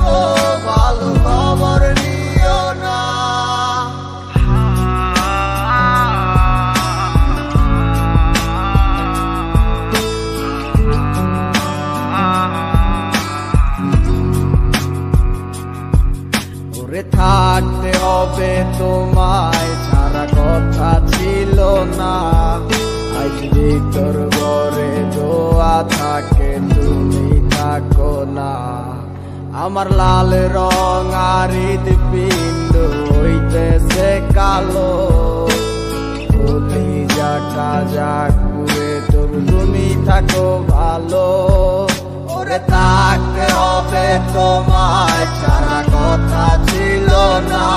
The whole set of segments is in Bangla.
থাকবো, ভালো খবর নিও না। ওরে থাকতে হবে তোমায় ছাড়া কথা ছিল না, আজ ভিতর ঘরে দোয়া থাকে তুমি থাকো না। আমার লাল রং আর হৃদপিণ্ড হইতেছে কালো, কলিজাটা যাক পুড়ে তবু তুমি থাকো ভালো। ওরে থাকতে হবে তোমায় ছাড়া কথা ছিল না,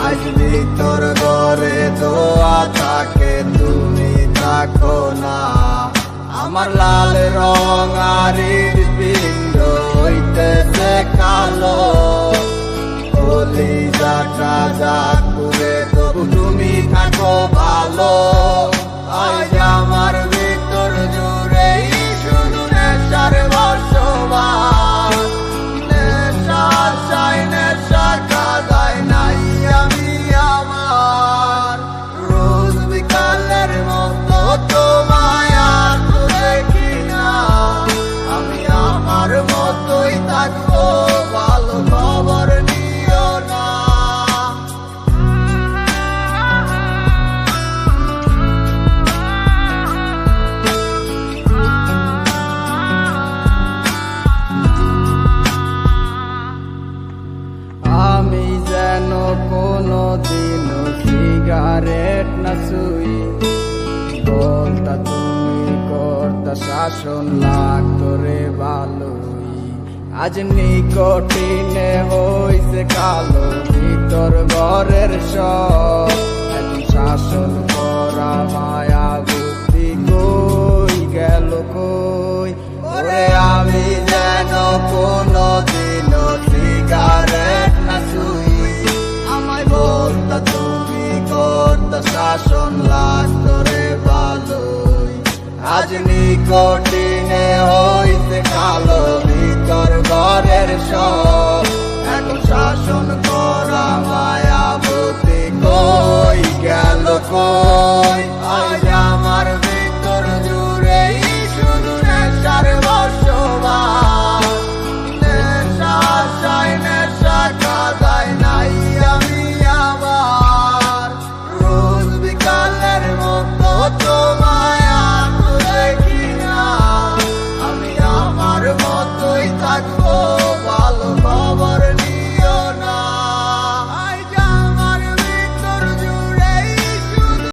আজ ভিতর ঘরে দোয়া থাকে তুমি থাকো না। আমার লাল রং আর হৃদপিণ্ড হইতেছে কালো, কলিজাটা যাক পুড়ে তবু তুমি থাকো ভালো। আজ আমার ভিতর জুড়ে শুধু নেশার বসবাস, নেশা চাই নেশা কাদায় নাই আমি আমার। রোজ বিকালের মতো তোমায় আর তো দেখি না, আমি আমার মতোই থাকবো, ভালো খবর নিও না। আমি যেন কোনো দিন সিগারেট না ছুই, বলতা তুমি করতা শাসন লাগতো রে ভালোই। আজ নিকটিনে হইছে কালো, ভিতর ঘরের সব এখন শাসন করা মায়া বুদ্ধি কই গেল কই। ওরে আমি যেন কোনো দিন সিগারেট না ছুই, আমায় বলতা তুমি করতা শাসন লাগতো রে ভালোই। আজ নিকটিনে হইছে কালো, ভিতর ঘরের সব